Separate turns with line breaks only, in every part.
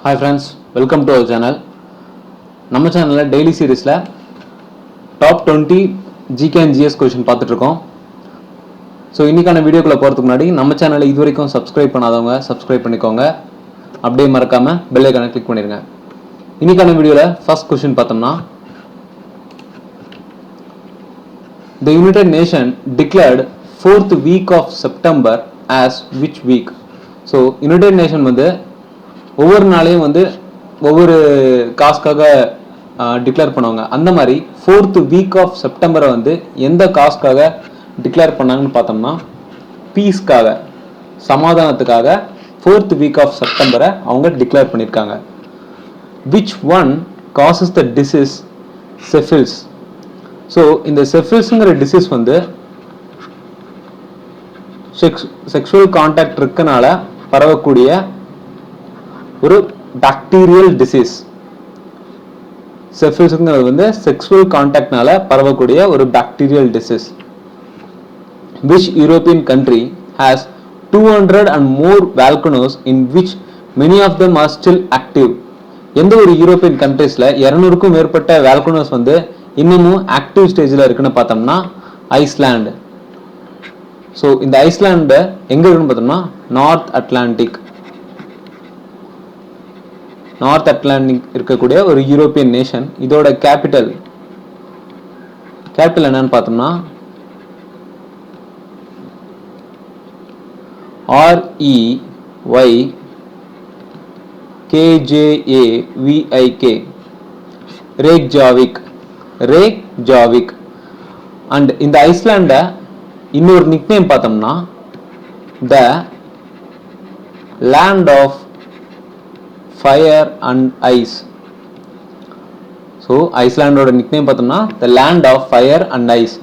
Hi friends, welcome to our channel. நம்ம சேனல்ல daily சீரிஸ்ல top 20 GK and GS question பார்த்துட்டு இருக்கோம். ஸோ இன்னைக்கான வீடியோக்குள்ள போறதுக்கு முன்னாடி நம்ம சேனலை இதுவரைக்கும் சப்ஸ்கிரைப் பண்ணாதவங்க சப்ஸ்கிரைப் பண்ணிக்கோங்க. அப்படியே மறக்காம பெல் ஐகானை கிளிக் பண்ணிருங்க. இன்னைக்கான வீடியோல ஃபர்ஸ்ட் क्वेश्चन பார்த்தோம்னா The United Nations declared 4th week of September as which week? So United nation வந்து ஒவ்வொரு நாளையும் வந்து ஒவ்வொரு காஸ்க்காக டிக்ளேர் பண்ணுவாங்க. அந்த மாதிரி 4th வீக் ஆஃப் செப்டம்பரை வந்து எந்த காஸ்க்காக டிக்ளேர் பண்ணாங்கன்னு பார்த்தோம்னா பீஸ்க்காக, சமாதானத்துக்காக 4th வீக் ஆஃப் செப்டம்பரை அவங்க டிக்ளேர் பண்ணியிருக்காங்க. Which one causes the disease syphilis? So இந்த செஃபில்ஸுங்கிற டிசீஸ் வந்து செக்ஷுவல் கான்டாக்ட் இருக்கனால பரவக்கூடிய ஒரு பாக்டீரியல் டிசீஸ். செஃபில்ஸ்ங்கிறது வந்து செக்ஷுவல் கான்டாக்ட்னால பரவக்கூடிய ஒரு bacterial disease. Which European country has 200 and more volcanoes in which many of them are still active? எந்த ஒரு யூரோப்பியன் கண்ட்ரீஸ்ல 200க்கும் மேற்பட்ட வால்கனோஸ் வந்து இன்னமும் ஆக்டிவ் ஸ்டேஜ்ல இருக்குன்னு பார்த்தோம்னா ஐஸ்லாந்து. ஸோ இந்த ஐஸ்லாண்டு எங்க இருக்குன்னு பார்த்தோம்னா நார்த் அட்லாண்டிக் இருக்கக்கூடிய ஒரு யூரோப்பியன் நேஷன். இதோட கேபிட்டல் என்னன்னு பார்த்தோம்னா ரேக்ஜாவிக். அண்ட் இந்த ஐஸ்லாண்ட இன்னொரு நிக்நேம் பார்த்தோம்னா the land of fire and ice. So ஐஸ்லாண்டோட நிக்நேம் பார்த்தோம்னா the land of fire and ice.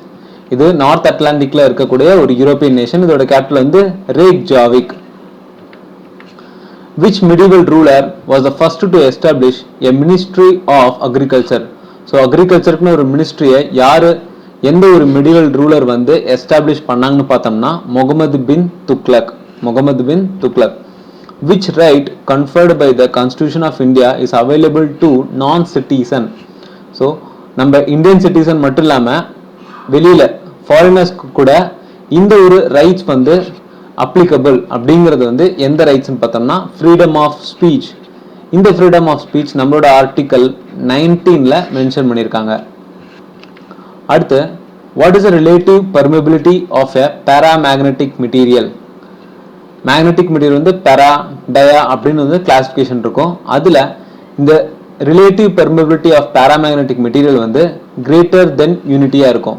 இது நார்த் அட்லாண்டிக்ல இருக்கக்கூடிய ஒரு யூரோப்பியன் நேஷன். இதோட கேபிட்டல் வந்து Reykjavik. Which medieval ruler was the first to establish a ministry of agriculture? So அக்ரிகல்ச்சருக்குன்னு ஒரு மினிஸ்ட்ரியை எந்த ஒரு மெடிவல் ரூலர் வந்து எஸ்டாப்ளிஷ் பண்ணாங்கன்னு பார்த்தோம்னா முகமது பின் Tughlaq. Which right conferred by the Constitution of India is available to non-citizen? So நம்ம இந்தியன் சிட்டிசன் மட்டும் இல்லாமல் வெளியில ஃபாரினர்ஸ்க்கு கூட இந்த ஒரு ரைட்ஸ் வந்து அப்ளிகபிள். அப்படிங்கிறது வந்து எந்த ரைட்ஸ்ன்னு பார்த்தோம்னா ஃப்ரீடம் ஆஃப் ஸ்பீச். இந்த ஃப்ரீடம் ஆஃப் ஸ்பீச் நம்மளோட ஆர்டிகல் 19ல மென்ஷன் பண்ணியிருக்காங்க. அடுத்து, what is the relative permeability of a paramagnetic material? Magnetic material வந்து பெரா, டயா அப்படின்னு வந்து கிளாசிஃபிகேஷன் இருக்கும். அதில் இந்த relative permeability of paramagnetic material வந்து கிரேட்டர் தென் யூனிட்டியாக இருக்கும்.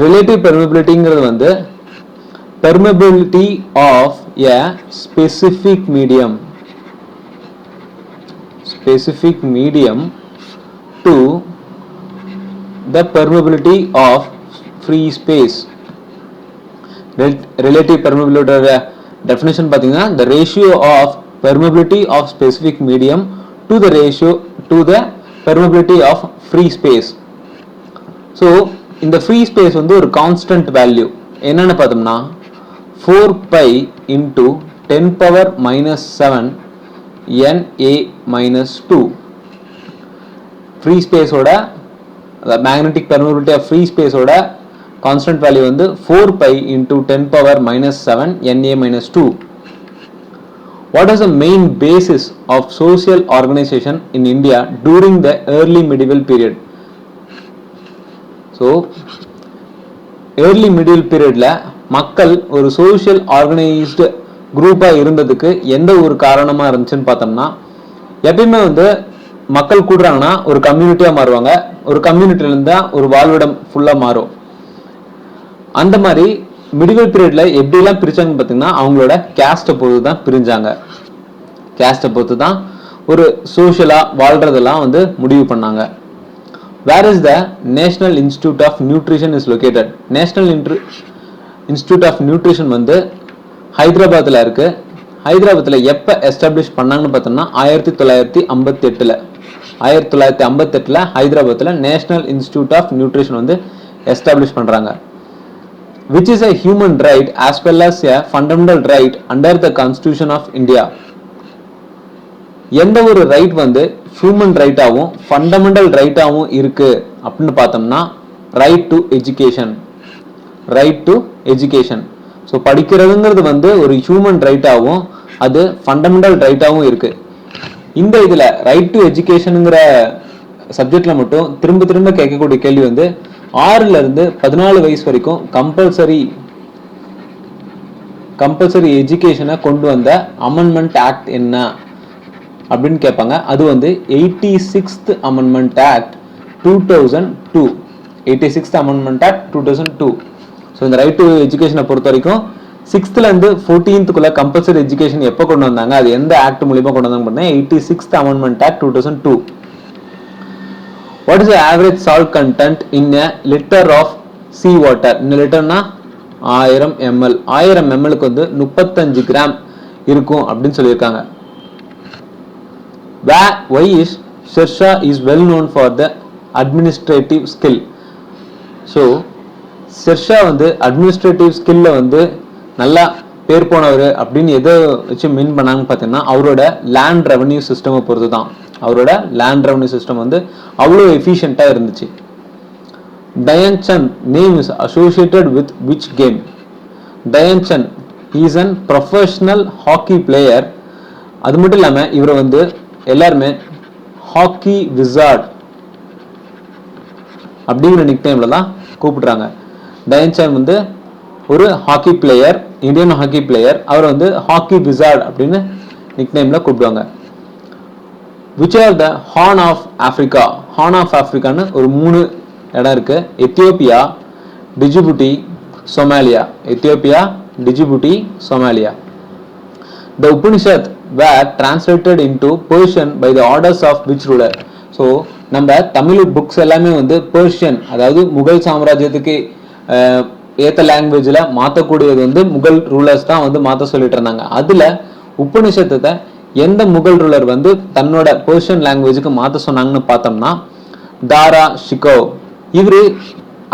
ரிலேட்டிவ் பெர்மிபிலிட்டிங்கிறது வந்து permeability of a specific medium to the permeability of free space. Relative பெர்மிபிலிட்டியோட டெஃபினேஷன் பார்த்தீங்கன்னா the ratio of permeability of specific medium to the permeability of free space. So இந்த free space வந்து ஒரு constant value. என்னன்னு பார்த்தோம்னா 4π into 10⁻⁻7 Na-2. Free ஸ்பேஸோட magnetic permeability of free ஸ்பேஸோட constant value வந்து 4π into 10⁻⁻7 Na-2. What is the main basis of social organization in India during the early medieval period? So early medieval periodல மக்கள் ஒரு social organised குரூப்பா இருந்ததுக்கு எந்த ஒரு காரணமா இருந்துச்சுன்னு பார்த்தோம்னா, எப்பயுமே வந்து மக்கள் கூடுறாங்கன்னா ஒரு கம்யூனிட்டியா மாறுவாங்க. ஒரு கம்யூனிட்டில இருந்தா ஒரு வாழ்விடம் ஃபுல்லா மாறும். அந்த மாதிரி மிடிவல் பீரியட்ல எப்படிலாம் பிரிச்சாங்கன்னு பார்த்தீங்கன்னா அவங்களோட கேஸ்ட்டை பொறுத்து தான் பிரிஞ்சாங்க. கேஸ்ட்டை பொறுத்து தான் ஒரு சோஷியலா வாழ்றதெல்லாம் வந்து முடிவு பண்ணாங்க. Where is the national institute of nutrition is located? National institute of nutrition வந்து ஹைதராபாத்தில் இருக்கு. ஹைதராபாத்தில் எப்போ எஸ்டாப்ளிஷ் பண்ணாங்கன்னு பார்த்தோம்னா 1958 ஹைதராபாத்தில் நேஷனல் இன்ஸ்டிடியூட் ஆஃப் நியூட்ரிஷன் வந்து எஸ்டாப்ளிஷ் பண்ணுறாங்க. which is a human right as well as a fundamental right under the Constitution of India. எந்த ஒரு ரைட் வந்து ஹியூமன் ரைட்டாகவும் ஃபண்டமெண்டல் ரைட்டாகவும் இருக்கு அப்படின்னு பார்த்தோம்னா right to education. Right to education. So படிக்கிறதுங்கிறது வந்து ஒரு ஹியூமன் ரைட்டாகவும் அது ஃபண்டமெண்டல் ரைட்டாகவும் இருக்கு. இந்த இதில் ரைட் டு எஜுகேஷனுங்கிற சப்ஜெக்டில் மட்டும் திரும்ப திரும்ப கேட்கக்கூடிய கேள்வி வந்து 6ல இருந்து 14 வயசு வரைக்கும் கம்பல்சரி எஜுகேஷனை கொண்டு வந்த அமெண்ட்மெண்ட் ஆக்ட் என்ன அப்படின்னு கேட்பாங்க. அது வந்து 86th amendment act 2002. 86th amendment act 2002. So இந்த ரைட் டு எஜுகேஷனை பொறுத்த வரைக்கும் 6th இருந்து 14th கம்பல்சரி எஜுகேஷன் எப்போ கொண்டு வந்தாங்க, அது எந்த ஆக்ட் மூலியமா கொண்டு வந்தாங்க பார்த்தீங்கன்னா 86th amendment act 2002. What is the average salt content in a liter of sea water? இந்த லிட்டர்னா 1000 ml. 1000 mlக்கு வந்து 35 கிராம் இருக்கும் அப்படின்னு சொல்லியிருக்காங்க. Why is Shersha is well known for the administrative skill? So Shersha வந்து அட்மினிஸ்ட்ரேட்டிவ் ஸ்கில்ல வந்து நல்லா பேர் போனவர் அப்படின்னு எதை வச்சு மீன் பண்ணாங்கன்னு பார்த்தீங்கன்னா அவரோட லேண்ட் ரெவன்யூ சிஸ்டமை பொறுத்து தான். அவரோட லேண்ட் ரெவன்யூ சிஸ்டம் வந்து அவ்வளோ எஃபிஷியண்டாக இருந்துச்சு. Dhyan Chand name is associated with which game? Dhyan Chand is an professional hockey player. அது மட்டும் இல்லாமல் இவரை வந்து எல்லாருமே ஹாக்கி விசார்ட் அப்படிங்கிற நிக் நேம்ல தான் கூப்பிடுறாங்க. டயன் சந்த் வந்து ஒரு hockey player, Indian hockey player. அவர் வந்து ஹாக்கி விசார்ட் அப்படின்னு நிக் நேம்ல கூப்பிடுவாங்க. Which are the horn of Africa? Horn of ஆப்பிரிக்கான்னு ஒரு 3 இடம் இருக்கு. Ethiopia, Djibouti, Somalia. Ethiopia, Djibouti, Somalia. The Upanishad were translated into Persian by the orders of which ruler? So நம்ம தமிழ் புக்ஸ் எல்லாமே வந்து பெர்ஷியன், அதாவது முகல் சாம்ராஜ்யத்துக்கு ஏற்ற லாங்குவேஜில் மாற்றக்கூடியது வந்து முகல் ரூலர்ஸ் தான் வந்து மாற்ற சொல்லிட்டு இருந்தாங்க. அதில் உபநிஷத்தை எந்த முகல் ரூலர் வந்து தன்னோட பெர்ஷியன் லாங்குவேஜுக்கு மாற்ற சொன்னாங்கன்னு பார்த்தோம்னா தாரா ஷிகோவ். இவர்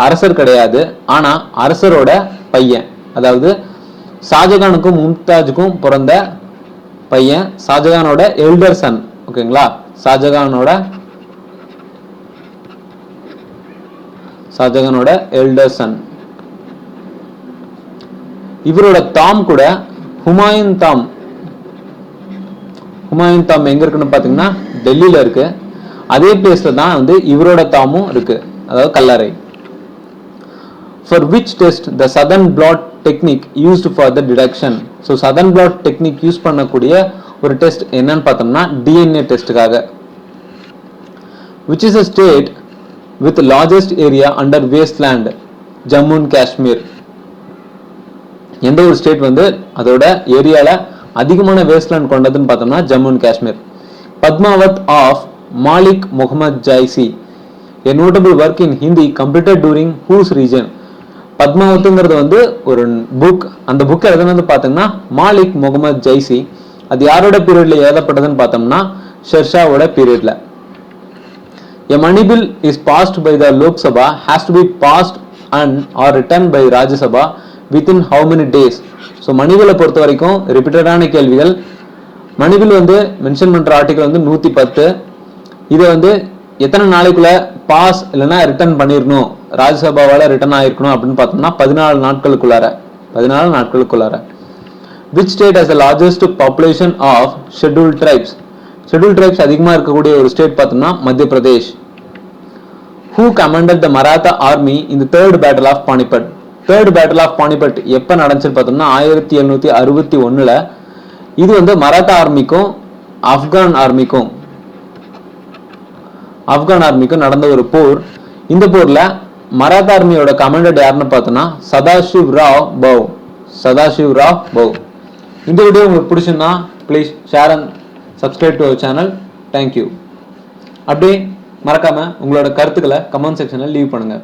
அரசர் கிடையாது, ஆனால் அரசரோட பையன், அதாவது ஷாஜகானுக்கும் மும்தாஜுக்கும் பிறந்த பையன், ஷாஜகானோட எல்டர் சன். ஓகேங்களா, ஷாஜகானோட எல்டர் சன். இவரோட தாம் கூட ஹுமாயூன் தாம். ஹுமாயூன் தாம் எங்க இருக்குன்னு பாத்தீங்கன்னா டெல்லியில இருக்கு. அதே பிளேஸ்ல தான் வந்து இவரோட தாமும் இருக்கு, அதாவது கல்லறை. For which test the southern blot technique used for the deduction? So southern blot technique use பண்ணக்கூடிய ஒரு டெஸ்ட் என்னன்னு பார்த்தோம்னா DNA டெஸ்ட்டுக்காக. Which is a state with largest area under wasteland? Jammu and Kashmir. எந்த ஒரு ஸ்டேட் வந்து அதோட ஏரியால அதிகமான வேஸ்ட்லேண்ட் கொண்டதுன்னு பார்த்தோம்னா Jammu and Kashmir. Padmavat of Malik Muhammad Jaisi, a notable work in Hindi completed during whose region? பத்மாவத்துங்கிறது வந்து ஒரு புக். அந்த புக் எதுன்னு பார்த்தோம்னா மாலிக் முகமது ஜைசி. அது யாரோட பீரியட்ல எழுதப்பட்டதுன்னு பார்த்தோம்னா ஷெர்ஷாவோட பீரியட்ல. A money bill is passed by the Lok Sabha has to be passed and or returned by Rajya Sabha within how many days? So மணிபில்லை பொறுத்த வரைக்கும் ரிப்பீட்டடான கேள்விகள். மணிபில் வந்து மென்ஷன் பண்ற ஆர்டிகல் வந்து 110. இதை வந்து எத்தனை நாளைக்குள்ள பாஸ் இல்லைன்னா ரிட்டர்ன் பண்ணிடணும், ராஜ்யசபாவால ரிட்டர்ன் ஆயிருக்கணும் அப்படின்னு பார்த்தோம்னா 14 நாட்களுக்குள்ளார. Which state has the largest population of scheduled tribes? scheduled tribes அதிகமாக இருக்கக்கூடிய ஒரு ஸ்டேட் பார்த்தோம்னா மத்திய Pradesh. Who commanded the Maratha army in the third battle of Panipat? third battle of Panipat எப்போ நடந்துச்சுன்னு பார்த்தோம்னா 1761. இது வந்து மராத்தா ஆர்மிக்கும் ஆப்கான் ஆர்மிக்கும் நடந்த ஒரு போர். இந்த போர்ல மராத்தா ஆர்மியோட கமாண்டர் யாருன்னு பார்த்தோம்னா சதாசிவ் ராவ் பவ். இந்த வீடியோ உங்களுக்கு பிடிச்சிருந்தா please share and subscribe to our channel. Thank you. அப்படியே மறக்காம உங்களோட கருத்துக்களை கமெண்ட் செக்ஷனில் லீவ் பண்ணுங்க.